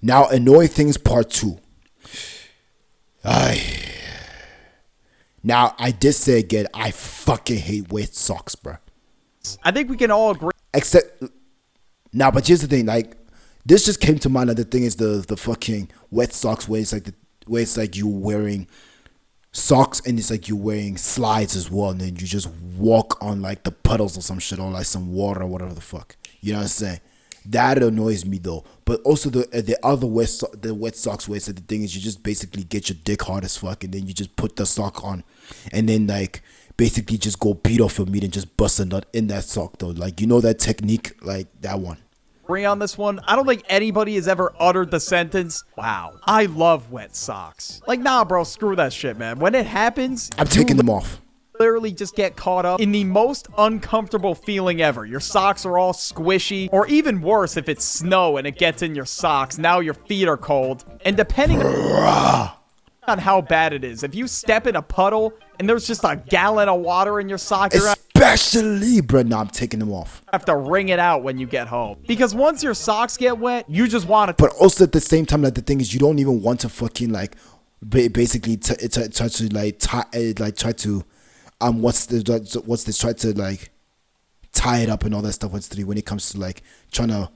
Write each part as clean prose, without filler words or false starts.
Now, annoying things part 2. I Now, I did say again, I fucking hate wet socks, bro. I think we can all agree. Except, now, but here's the thing, like, this just came to mind. Like, the thing is the fucking wet socks where it's like you wearing socks and it's like you're wearing slides as well, and then you just walk on like the puddles or some shit or like some water or whatever the fuck. You know what I'm saying? That annoys me though. But also the other wet socks where it's like the thing is you just basically get your dick hard as fuck and then you just put the sock on and then like basically just go beat off your meat and just bust a nut in that sock though. Like, you know that technique, like that one. Agree on this one. I don't think anybody has ever uttered the sentence, wow, I love wet socks. Like, nah, bro, screw that shit, man. When it happens, I'm taking them off. Literally just get caught up in the most uncomfortable feeling ever. Your socks are all squishy, or even worse if it's snow and it gets in your socks. Now your feet are cold. And depending on how bad it is, if you step in a puddle and there's just a gallon of water in your sock, you're especially, bro, no, I'm taking them off. Have to wring it out when you get home. Because once your socks get wet, you just want to. But also at the same time, like the thing is, you don't even want to fucking like basically try to like try to try to like tie it up and all that stuff. When it comes to like trying to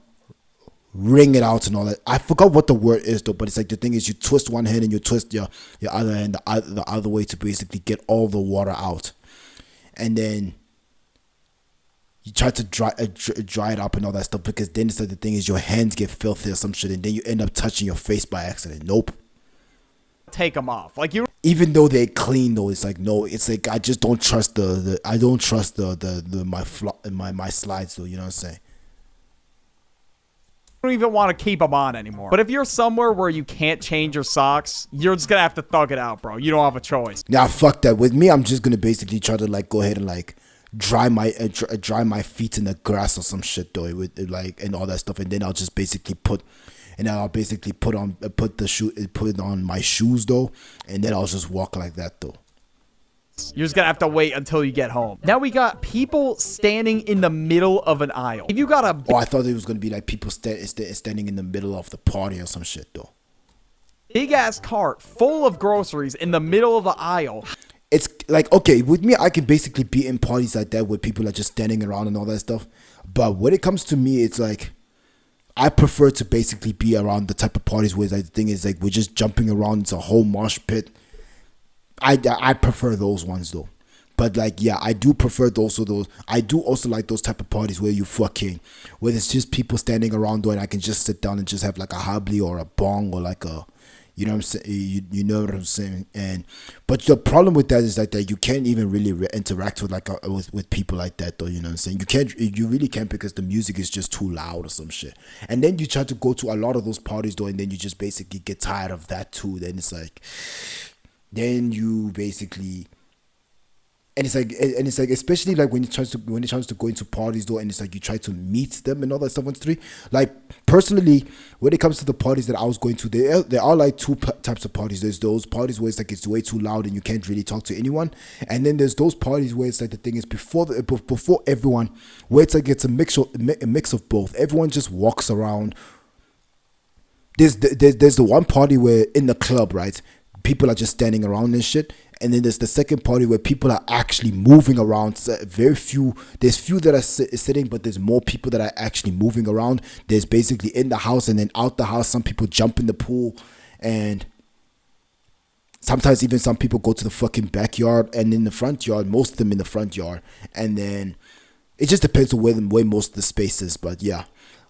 wring it out and all that. I forgot what the word is though, but it's like the thing is you twist one hand and you twist your other hand the other way to basically get all the water out, and then you try to dry it up and all that stuff, because then it's like the thing is your hands get filthy or some shit and then you end up touching your face by accident. Nope. Take them off. Like, you, even though they're clean though, it's like no, it's like I just don't trust my slides though, you know what I'm saying? don't even want to keep them on anymore. But if you're somewhere where you can't change your socks, you're just gonna have to thug it out, bro. You don't have a choice. Nah, fuck that. With me, I'm just gonna basically try to like go ahead and like dry my feet in the grass or some shit though, with like and all that stuff, and then I'll just basically put on my shoes though, and then I'll just walk like that though. You're just gonna have to wait until you get home. Now we got people standing in the middle of an aisle. If you got a... Oh, I thought it was gonna be like people standing in the middle of the party or some shit though. Big ass cart full of groceries in the middle of the aisle. It's like, okay, with me, I can basically be in parties like that where people are just standing around and all that stuff. But when it comes to me, it's like, I prefer to basically be around the type of parties where like, the thing is like we're just jumping around. It's a whole mosh pit. I prefer those ones though. But like, yeah, I do prefer those. I do also like those type of parties where where it's just people standing around though, and I can just sit down and just have like a habli or a bong or like a, you know what I'm saying? You know what I'm saying? But the problem with that is like that you can't even really interact with like with people like that though. You know what I'm saying? You really can't, because the music is just too loud or some shit. And then you try to go to a lot of those parties though, and then you just basically get tired of that too. Then it's like, then you basically. And it's like especially like when it comes to going to parties though, and it's like you try to meet them and all that stuff on the street. Like personally, when it comes to the parties that I was going to, there are like two types of parties. There's those parties where it's like it's way too loud and you can't really talk to anyone, and then there's those parties where it's like the thing is before everyone, where it's like it's a mix of both. Everyone just walks around. There's the one party where in the club, right, people are just standing around and shit. And then there's the second party where people are actually moving around. There's few that are sitting, but there's more people that are actually moving around. There's basically in the house and then out the house. Some people jump in the pool, and sometimes even some people go to the fucking backyard and in the front yard. Most of them in the front yard, and then it just depends on where most of the space is. But yeah,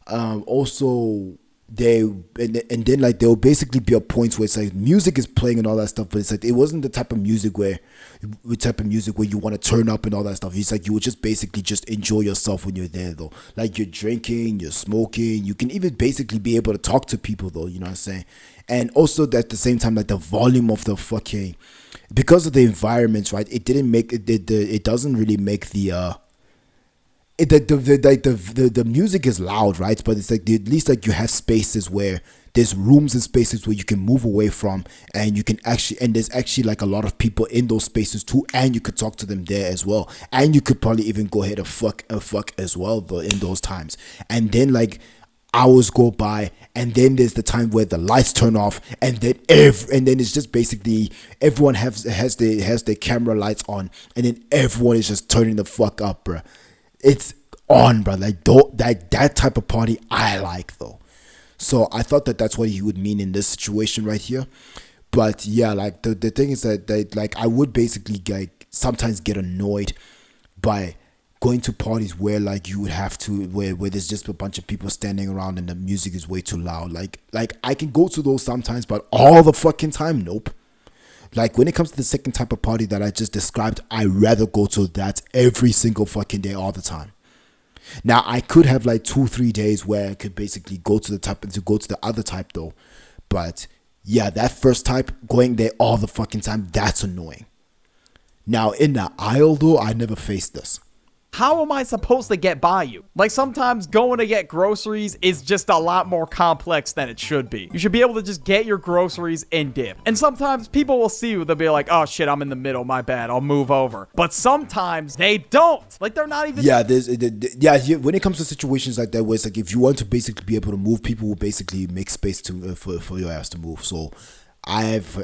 also. And then like there will basically be a point where it's like music is playing and all that stuff, but it's like it wasn't the type of music where you want to turn up and all that stuff. It's like you would just basically just enjoy yourself when you're there though. Like you're drinking, you're smoking, you can even basically be able to talk to people though, you know what I'm saying? And also at the same time, like the volume of the fucking, because of the environments, right? It doesn't really make the the music is loud, right? But it's like at least like you have spaces where there's rooms and spaces where you can move away from, and you can there's actually like a lot of people in those spaces too, and you could talk to them there as well, and you could probably even go ahead and fuck as well though in those times. And then like hours go by, and then there's the time where the lights turn off, and then it's just basically everyone has their camera lights on, and then everyone is just turning the fuck up, bruh. It's on, bruh. Like that type of party I like though. So I thought that's what he would mean in this situation right here. But yeah, like the thing is that like I would basically like sometimes get annoyed by going to parties where like you would have to where there's just a bunch of people standing around and the music is way too loud. Like I can go to those sometimes, but all the fucking time, nope. Like when it comes to the second type of party that I just described, I rather go to that every single fucking day, all the time. Now I could have like 2-3 days where I could basically go to the other type though. But yeah, that first type, going there all the fucking time, that's annoying. Now in the aisle though, I never faced this. How am I supposed to get by you? Like, sometimes going to get groceries is just a lot more complex than it should be. You should be able to just get your groceries and dip. And sometimes people will see you, they'll be like, oh shit, I'm in the middle, my bad, I'll move over. But sometimes they don't. Like, they're not even... Yeah, when it comes to situations like that, where it's like, if you want to basically be able to move, people will basically make space to for your ass to move. So I've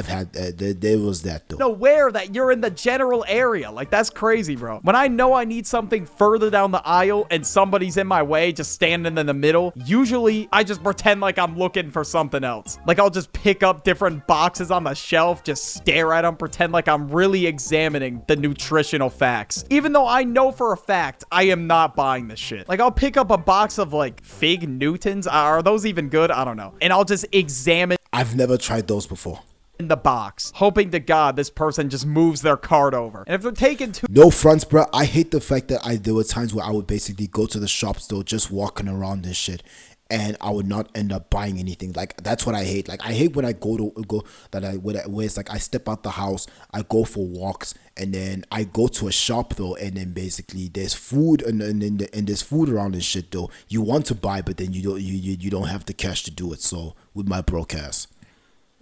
had there was that though. Aware that you're in the general area. Like, that's crazy, bro. When I know I need something further down the aisle and somebody's in my way, just standing in the middle, usually I just pretend like I'm looking for something else. Like, I'll just pick up different boxes on the shelf, just stare at them, pretend like I'm really examining the nutritional facts, even though I know for a fact I am not buying this shit. Like, I'll pick up a box of like Fig Newtons. Are those even good? I don't know. And I'll just examine. I've never tried those before. In the box, hoping to God this person just moves their cart over. And if they're taking too... No fronts, bro. I hate the fact that there were times where I would basically go to the shops though, just walking around and shit, and I would not end up buying anything. Like, that's what I hate. Like, I hate when I where it's like I step out the house, I go for walks, and then I go to a shop though, and then basically there's food and there's food around and shit though. You want to buy, but then you don't have the cash to do it. So with my broke ass.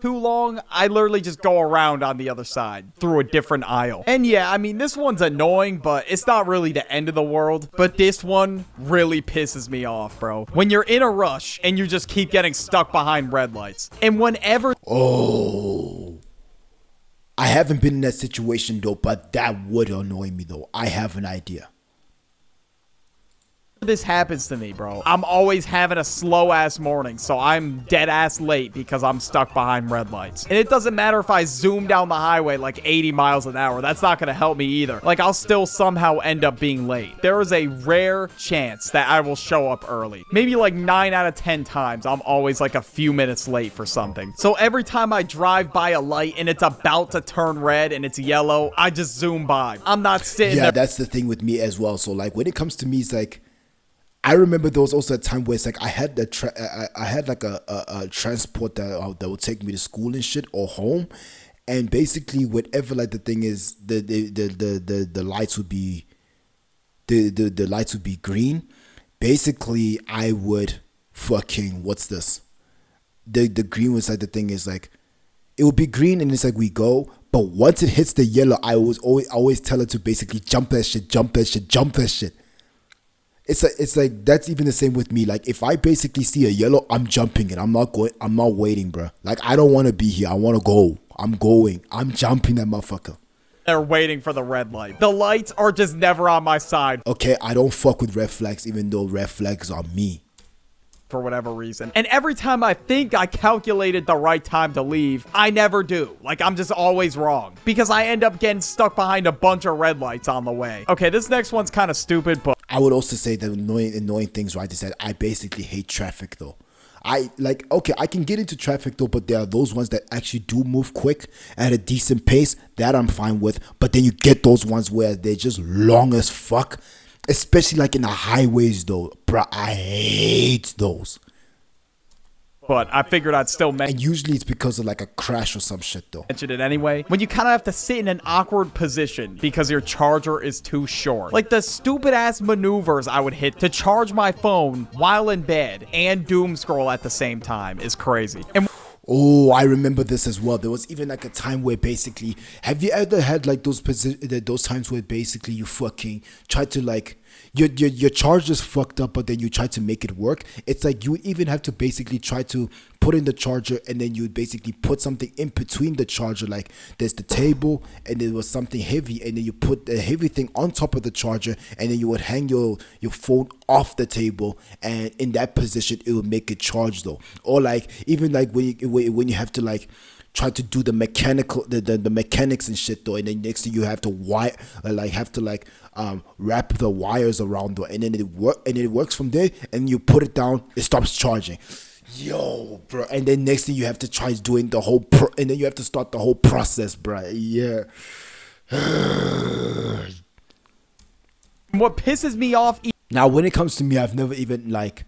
Too long, I literally just go around on the other side through a different aisle. And yeah, I mean, this one's annoying, but it's not really the end of the world. But this one really pisses me off, bro. When you're in a rush and you just keep getting stuck behind red lights. And whenever... Oh, I haven't been in that situation though, but that would annoy me though. I have an idea. This happens to me, bro. I'm always having a slow ass morning, so I'm dead ass late because I'm stuck behind red lights. And it doesn't matter if I zoom down the highway like 80 miles an hour. That's not gonna help me either. Like, I'll still somehow end up being late. There is a rare chance that I will show up early. Maybe like 9 out of 10 times I'm always like a few minutes late for something. So every time I drive by a light and it's about to turn red and it's yellow, I just zoom by. I'm not sitting there. Yeah, that's the thing with me as well. So like when it comes to me, it's like, I remember there was also a time where it's like I had a transport that would take me to school and shit or home, and basically whatever like the thing is, the lights would be the lights would be green. Basically, I would fucking the green was like the thing is like it would be green and it's like we go, but once it hits the yellow, I always tell it to basically jump that shit. It's like that's even the same with me. Like, if I basically see a yellow, I'm jumping it. I'm not waiting, bro. Like, I don't want to be here. I want to go. I'm going. I'm jumping that motherfucker. They're waiting for the red light. The lights are just never on my side. Okay, I don't fuck with red flags, even though red flags are me. For whatever reason. And every time I think I calculated the right time to leave, I never do. Like, I'm just always wrong. Because I end up getting stuck behind a bunch of red lights on the way. Okay, this next one's kind of stupid, but... I would also say the annoying things, right, is that I basically hate traffic, though. I can get into traffic, though, but there are those ones that actually do move quick at a decent pace. That I'm fine with. But then you get those ones where they're just long as fuck. Especially like in the highways though, bruh, I hate those. But I figured I'd still mention. And usually it's because of like a crash or some shit though. Mention it anyway. When you kind of have to sit in an awkward position because your charger is too short. Like the stupid ass maneuvers I would hit to charge my phone while in bed and doom scroll at the same time is crazy. And Oh, I remember this as well. There was even like a time where basically, have you ever had like those times where basically you fucking try to like your charger's fucked up, but then you try to make it work? It's like you would even have to basically try to put in the charger, and then you would basically put something in between the charger. Like there's the table, and there was something heavy, and then you put the heavy thing on top of the charger, and then you would hang your phone off the table, and in that position it would make it charge though. Or like even like when you have to like try to do the mechanical the mechanics and shit though, and then next thing you have to wrap the wires around though, and then it works from there, and you put it down, it stops charging. Yo, bro, and then next thing you have to try doing the whole and then you have to start the whole process, bro. Yeah. What pisses me off. Now, when it comes to me, I've never even like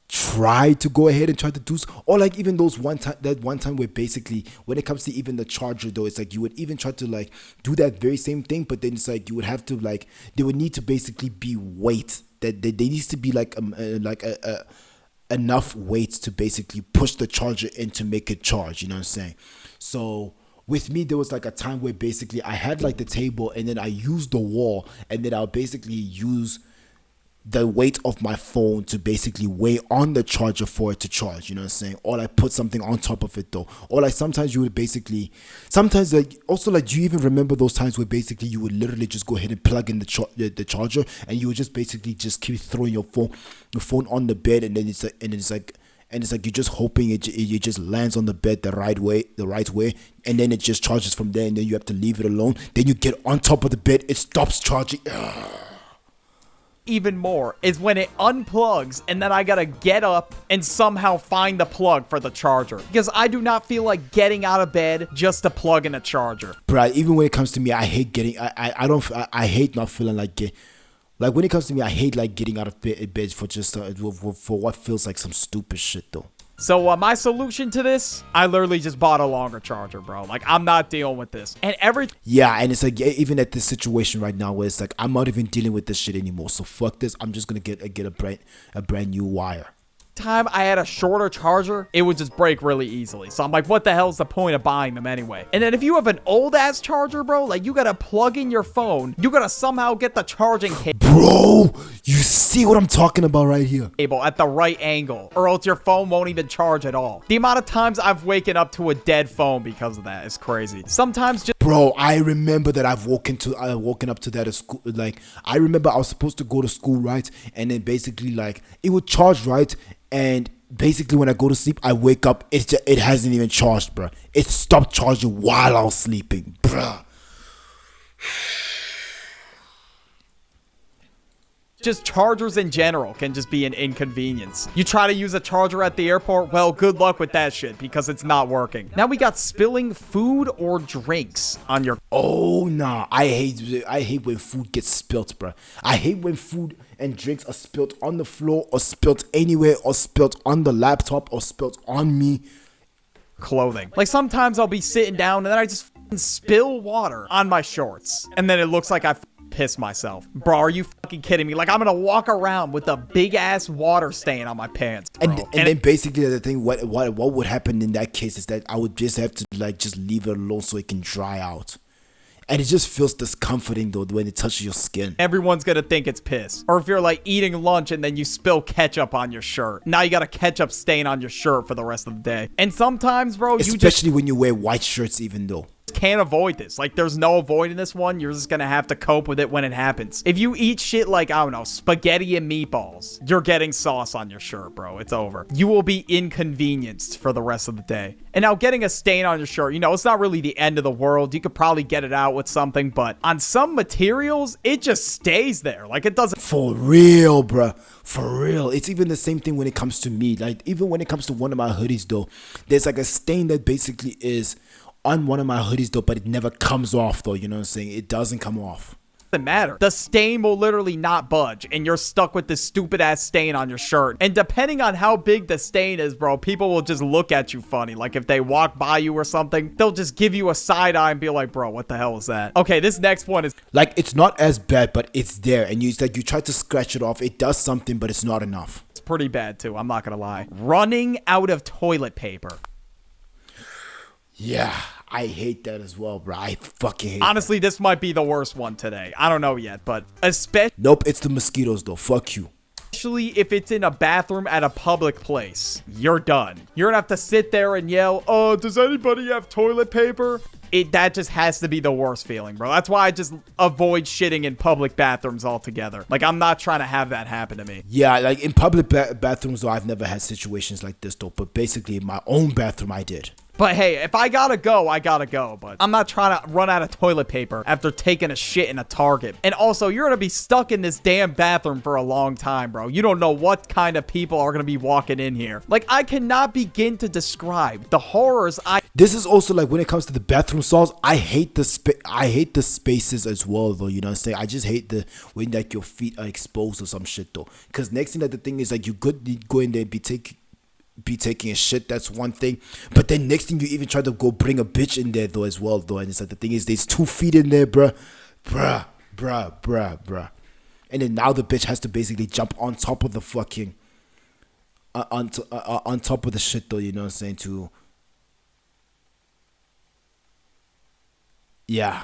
tried to go ahead and try to do, or like even that one time where basically when it comes to even the charger though, it's like you would even try to like do that very same thing, but then it's like you would have to like, there would need to basically be weight that there needs to be like enough weight to basically push the charger in to make it charge, you know what I'm saying? So with me, there was like a time where basically I had like the table, and then I used the wall, and then I'll basically use the weight of my phone to basically weigh on the charger for it to charge, you know what I'm saying? Or like put something on top of it though. Or like sometimes you would basically, sometimes like also like, do you even remember those times where basically you would literally just go ahead and plug in the charger, and you would just basically just keep throwing your phone on the bed, and then it's like you're just hoping it just lands on the bed the right way, and then it just charges from there, and then you have to leave it alone. Then you get on top of the bed, it stops charging. Even more is when it unplugs, and then I gotta get up and somehow find the plug for the charger, because I do not feel like getting out of bed just to plug in a charger. Bruh, even when it comes to me, I hate getting I hate not feeling like like when it comes to me, I hate like getting out of bed for just for what feels like some stupid shit though. So my solution to this, I literally just bought a longer charger, bro. Like, I'm not dealing with this. And yeah, and it's like, even at this situation right now where it's like, I'm not even dealing with this shit anymore. So fuck this. I'm just gonna get a brand new wire. Time I had a shorter charger, it would just break really easily. So I'm like, what the hell's the point of buying them anyway? And then if you have an old ass charger, bro, like you gotta plug in your phone, you gotta somehow get the charging cable. Bro, you see what I'm talking about right here? At the right angle, or else your phone won't even charge at all. The amount of times I've waken up to a dead phone because of that is crazy. Sometimes just, bro, I remember that I've woken up to that at school. Like, I remember I was supposed to go to school, right? And then basically like it would charge, right? And basically when I go to sleep, I wake up, it hasn't even charged, bro. It stopped charging while I was sleeping, bro. just chargers in general can just be an inconvenience. You try to use a charger at the airport, well, good luck with that shit because it's not working. Now we got spilling food or drinks on your... Oh, nah. I hate when food gets spilt, bro. I hate when food and drinks are spilt on the floor or spilt anywhere or spilt on the laptop or spilt on me. Clothing. Like sometimes I'll be sitting down and then I just spill water on my shorts. And then it looks like I piss myself. Bro, are you fucking kidding me? Like I'm gonna walk around with a big ass water stain on my pants, bro. And then basically the thing, what would happen in that case is that I would just have to like just leave it alone so it can dry out. And it just feels discomforting though when it touches your skin. Everyone's gonna think it's piss. Or if you're like eating lunch and then you spill ketchup on your shirt. Now you got a ketchup stain on your shirt for the rest of the day. And sometimes, bro, especially when you wear white shirts, even though. Can't avoid this. Like there's no avoiding this one. You're just gonna have to cope with it when it happens. If you eat shit like, I don't know, spaghetti and meatballs, you're getting sauce on your shirt, bro. It's over. You will be inconvenienced for the rest of the day. And now getting a stain on your shirt, you know, it's not really the end of the world. You could probably get it out with something, but on some materials, it just stays there. Like it doesn't. For real, bro. For real. It's even the same thing when it comes to me. Like even when it comes to one of my hoodies though, there's like a stain that basically is on one of my hoodies though, but it never comes off though, you know what I'm saying? It doesn't come off. Doesn't matter. The stain will literally not budge and you're stuck with this stupid ass stain on your shirt. And depending on how big the stain is, bro, people will just look at you funny. Like if they walk by you or something, they'll just give you a side eye and be like, bro, what the hell is that? Okay, this next one is like, it's not as bad, but it's there. And it's like you try to scratch it off. It does something, but it's not enough. It's pretty bad too. I'm not gonna lie. Running out of toilet paper. Yeah, I hate that as well, bro. I fucking hate Honestly, this might be the worst one today. I don't know yet, but especially Nope, it's the mosquitoes though. Fuck you. if it's in a bathroom at a public place. You're done. You're gonna have to sit there and yell, "Oh, does anybody have toilet paper?" That just has to be the worst feeling, bro. That's why I just avoid shitting in public bathrooms altogether. Like, I'm not trying to have that happen to me. Yeah, like in public bathrooms though, I've never had situations like this though. But basically, in my own bathroom, I did. But hey, if I gotta go, I gotta go. But I'm not trying to run out of toilet paper after taking a shit in a Target. And also, you're gonna be stuck in this damn bathroom for a long time, bro. You don't know what kind of people are gonna be walking in here. Like, I cannot begin to describe the horrors This is also like when it comes to the bathroom stalls, I hate the spaces as well though, you know what I'm saying? I just hate the when like your feet are exposed or some shit though. Cause next thing that the thing is like you go in there and be taking a shit, that's one thing. But then next thing you even try to go bring a bitch in there though as well though. And it's like the thing is there's 2 feet in there, bruh. And then now the bitch has to basically jump on top of the fucking on top of the shit though, you know what I'm saying, to yeah.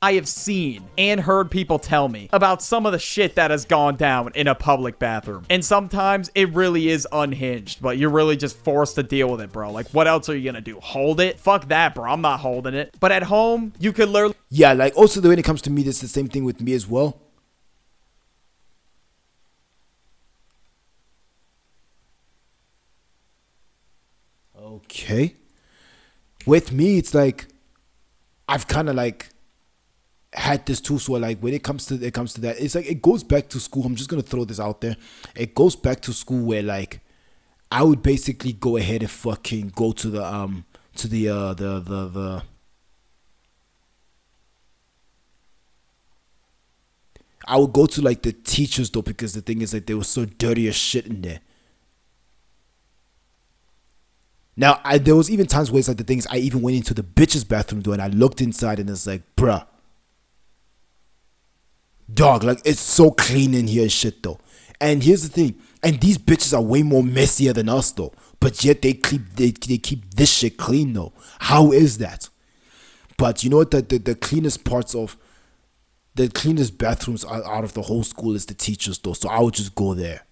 I have seen and heard people tell me about some of the shit that has gone down in a public bathroom. And sometimes it really is unhinged, but you're really just forced to deal with it, bro. Like, what else are you gonna do? Hold it? Fuck that, bro. I'm not holding it. But at home, you could literally... Yeah, like also when it comes to me, that's the same thing with me as well. Okay. With me, it's like I've kind of like had this too. So like when it comes to that, it's like it goes back to school. I'm just gonna throw this out there. It goes back to school where like I would basically go ahead and fucking go to the I would go to like the teachers though, because the thing is like they were so dirty as shit in there. Now, there was even times where it's like the things I even went into the bitch's bathroom door and I looked inside and it's like, bruh, dog, like it's so clean in here and shit though. And here's the thing, and these bitches are way more messier than us though, but yet they keep this shit clean though. How is that? But you know what? The cleanest parts of the cleanest bathrooms out of the whole school is the teachers though. So I would just go there.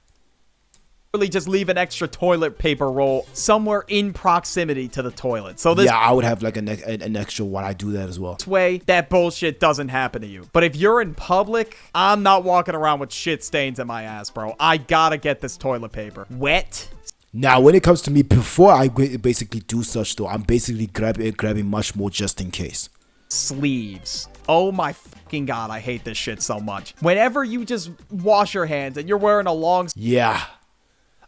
Really just leave an extra toilet paper roll somewhere in proximity to the toilet. So this Yeah, I would have like an extra one. I do that as well. way that bullshit doesn't happen to you. But if you're in public, I'm not walking around with shit stains in my ass, bro. I gotta get this toilet paper wet. Now, when it comes to me, before I basically do such though, I'm basically grabbing much more just in case. Sleeves. Oh my fucking god, I hate this shit so much. Whenever you just wash your hands and you're wearing a long... Yeah.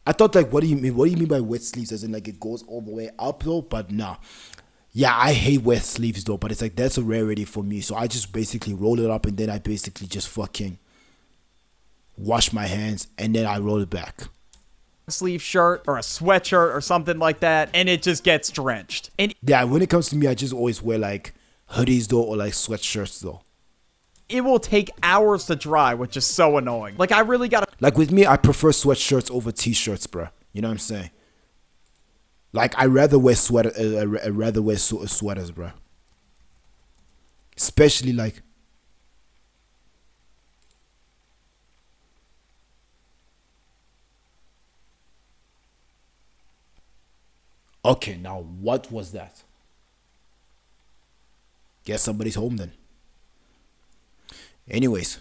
I thought like, what do you mean? What do you mean by wet sleeves? As in like it goes all the way up though? But nah. Yeah, I hate wet sleeves though. But it's like that's a rarity for me. So I just basically roll it up and then I basically just fucking wash my hands and then I roll it back. Sleeve shirt or a sweatshirt or something like that, and it just gets drenched. And yeah, when it comes to me, I just always wear like hoodies though or like sweatshirts though. It will take hours to dry, which is so annoying. Like, I really gotta... Like, with me, I prefer sweatshirts over t-shirts, bruh. You know what I'm saying? Like, I rather wear sweaters, bruh. Especially, like... Okay, now, what was that? Guess somebody's home, then. Anyways,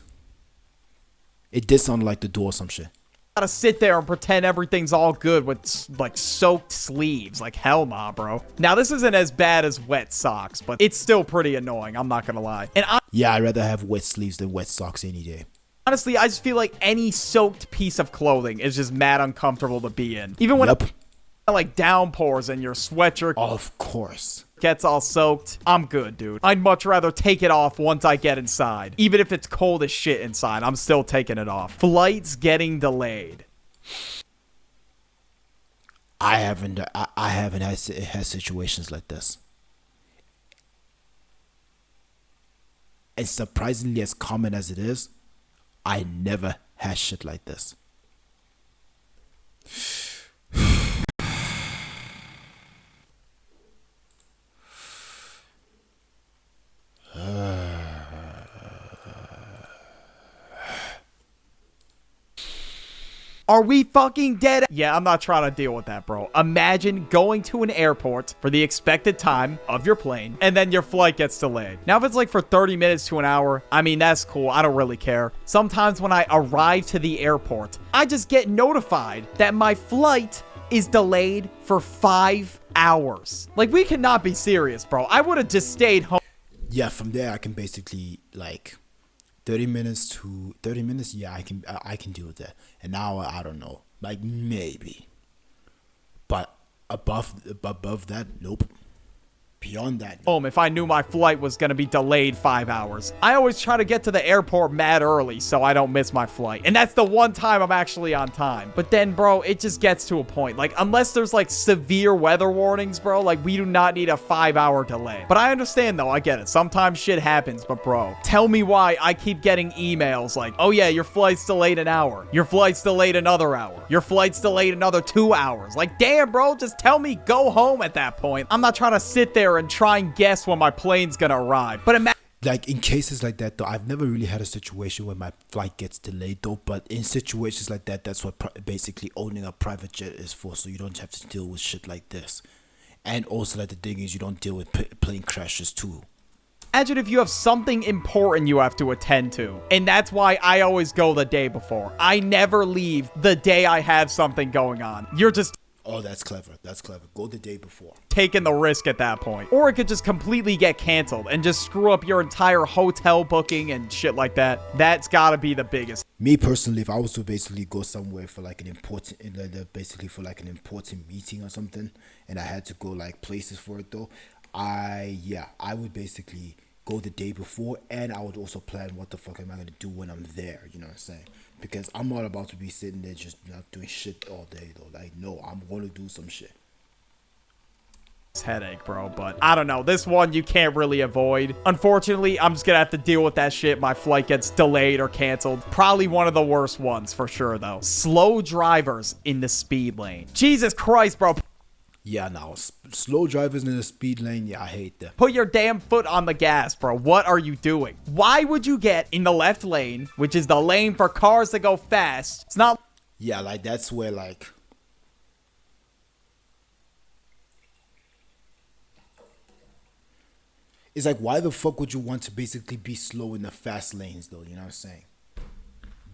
it did sound like the door or some shit. Gotta sit there and pretend everything's all good with like soaked sleeves. Like, hell nah, bro. Now this isn't as bad as wet socks, but it's still pretty annoying, I'm not gonna lie. And yeah, I'd rather have wet sleeves than wet socks any day. Honestly, I just feel like any soaked piece of clothing is just mad uncomfortable to be in. Even when like downpours and your sweatshirt of course gets all soaked, I'm good, dude. I'd much rather take it off once I get inside. Even if it's cold as shit inside, I'm still taking it off. Flights getting delayed. I haven't had situations like this. And surprisingly as common as it is, I never had shit like this. Are we fucking dead? Yeah, I'm not trying to deal with that, bro. Imagine going to an airport for the expected time of your plane, and then your flight gets delayed. Now, if it's like for 30 minutes to an hour, I mean, that's cool. I don't really care. Sometimes when I arrive to the airport, I just get notified that my flight is delayed for 5 hours. Like, we cannot be serious, bro. I would have just stayed home. Yeah, from there I can basically like 30 minutes. Yeah, I can deal with that. An hour, I don't know, like maybe. But above that, nope. Beyond that, Home if I knew my flight was going to be delayed 5 hours. I always try to get to the airport mad early so I don't miss my flight. And that's the one time I'm actually on time. But then, bro, it just gets to a point. Like, unless there's like severe weather warnings, bro, like we do not need a 5-hour delay. But I understand though, I get it. Sometimes shit happens, but bro, tell me why I keep getting emails like, oh yeah, your flight's delayed an hour. Your flight's delayed another hour. Your flight's delayed another 2 hours. Like, damn, bro, just tell me go home at that point. I'm not trying to sit there and try and guess when my plane's gonna arrive. But like in cases like that though, I've never really had a situation where my flight gets delayed though. But in situations like that, that's what basically owning a private jet is for. So you don't have to deal with shit like this. And also, like, the thing is, you don't deal with plane crashes too. imagine if you have something important you have to attend to. And that's why I always go the day before. I never leave the day I have something going on. You're just Oh, that's clever. That's clever. Go the day before. taking the risk at that point. Or it could just completely get canceled and just screw up your entire hotel booking and shit like that. That's gotta be the biggest. Me personally, if I was to basically go somewhere for like an important, basically for like an important meeting or something, and I had to go like places for it though, I would basically go the day before, and I would also plan what the fuck am I gonna do when I'm there. You know what I'm saying? Because I'm not about to be sitting there just not doing shit all day though. Like, no, I'm gonna do some shit. Headache, bro, but I don't know. This one you can't really avoid. Unfortunately, I'm just gonna have to deal with that shit. My flight gets delayed or canceled. Probably one of the worst ones for sure, though. Slow drivers in the speed lane. Jesus Christ, bro. Yeah, now slow drivers in the speed lane. Yeah, I hate them. Put your damn foot on the gas, bro. What are you doing? Why would you get in the left lane, which is the lane for cars that go fast? It's not. Yeah, like that's where like. It's like, why the fuck would you want to basically be slow in the fast lanes though? You know what I'm saying?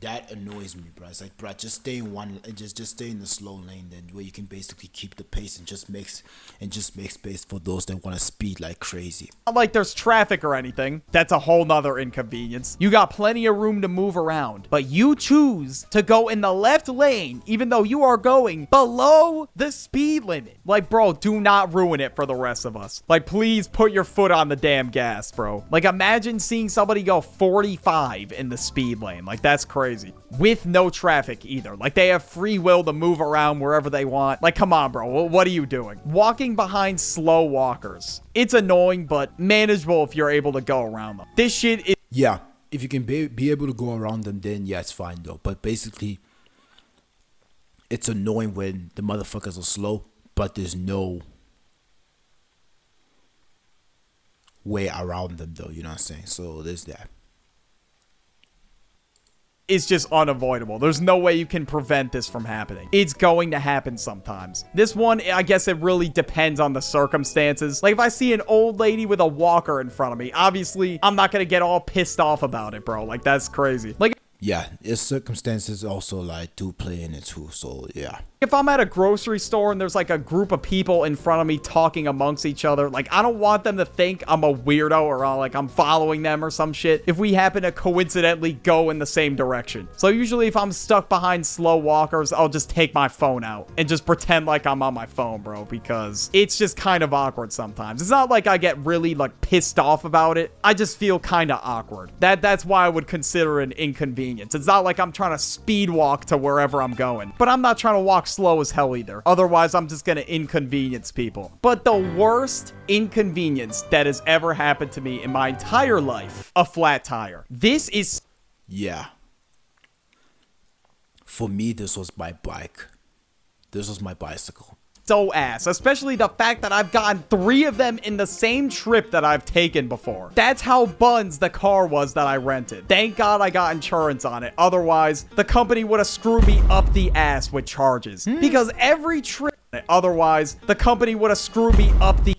That annoys me, bro. It's like, bro, just stay in one, just stay in the slow lane, then where you can basically keep the pace and just make space for those that want to speed like crazy. Not like there's traffic or anything. That's a whole nother inconvenience. You got plenty of room to move around, but you choose to go in the left lane, even though you are going below the speed limit. Like, bro, do not ruin it for the rest of us. Like, please put your foot on the damn gas, bro. Like, imagine seeing somebody go 45 in the speed lane. Like, that's crazy. With no traffic either. Like, they have free will to move around wherever they want. Like, come on, bro. What are you doing? Walking behind slow walkers. It's annoying, but manageable if you're able to go around them. This shit is... Yeah, if you can be able to go around them, then yeah, it's fine though. But basically, it's annoying when the motherfuckers are slow, but there's no way around them though. You know what I'm saying? So there's that. It's just unavoidable. There's no way you can prevent this from happening. It's going to happen sometimes. This one, I guess it really depends on the circumstances. Like, if I see an old lady with a walker in front of me, obviously, I'm not gonna get all pissed off about it, bro. Like, that's crazy. Like, yeah, its circumstances also like do play in it too. So yeah. if I'm at a grocery store and there's like a group of people in front of me talking amongst each other, like, I don't want them to think I'm a weirdo or like I'm following them or some shit if we happen to coincidentally go in the same direction. So usually if I'm stuck behind slow walkers, I'll just take my phone out and just pretend like I'm on my phone, bro, because it's just kind of awkward sometimes. It's not like I get really like pissed off about it. I just feel kind of awkward. That's why I would consider an inconvenience. It's not like I'm trying to speed walk to wherever I'm going, but I'm not trying to walk slow as hell either. Otherwise, I'm just gonna inconvenience people. But the worst inconvenience that has ever happened to me in my entire life, a flat tire. This is... Yeah. For me, this was my bike. This was my bicycle. so ass, especially the fact that I've gotten 3 of them in the same trip that I've taken before. That's how buns the car was that I rented. Thank God I got insurance on it. Otherwise, the company would have screwed me up the ass with charges. Because every trip, otherwise, the company would have screwed me up the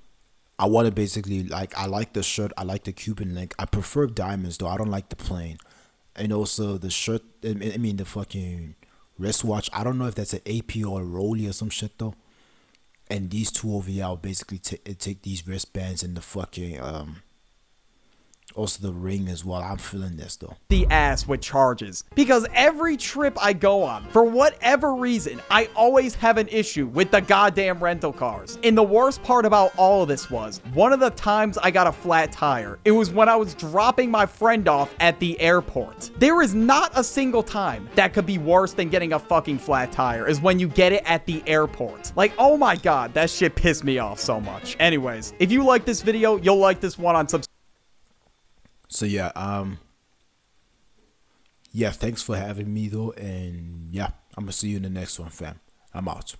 I want to basically, like, I like the shirt. I like the Cuban link. I prefer diamonds, though. I don't like the plain. And also the shirt, I mean, the fucking wristwatch. I don't know if that's an AP or a Rollie or some shit, though. And these two over here, I'll basically take these wristbands and the fucking, also the ring as well. I'm feeling this, though. The ass with charges. Because every trip I go on, for whatever reason, I always have an issue with the goddamn rental cars. And the worst part about all of this was, one of the times I got a flat tire, it was when I was dropping my friend off at the airport. There is not a single time that could be worse than getting a fucking flat tire, is when you get it at the airport. Like, oh my god, that shit pissed me off so much. Anyways, if you like this video, you'll like this one on subscribe. So yeah, yeah, thanks for having me though, and yeah, I'm gonna see you in the next one, fam. I'm out.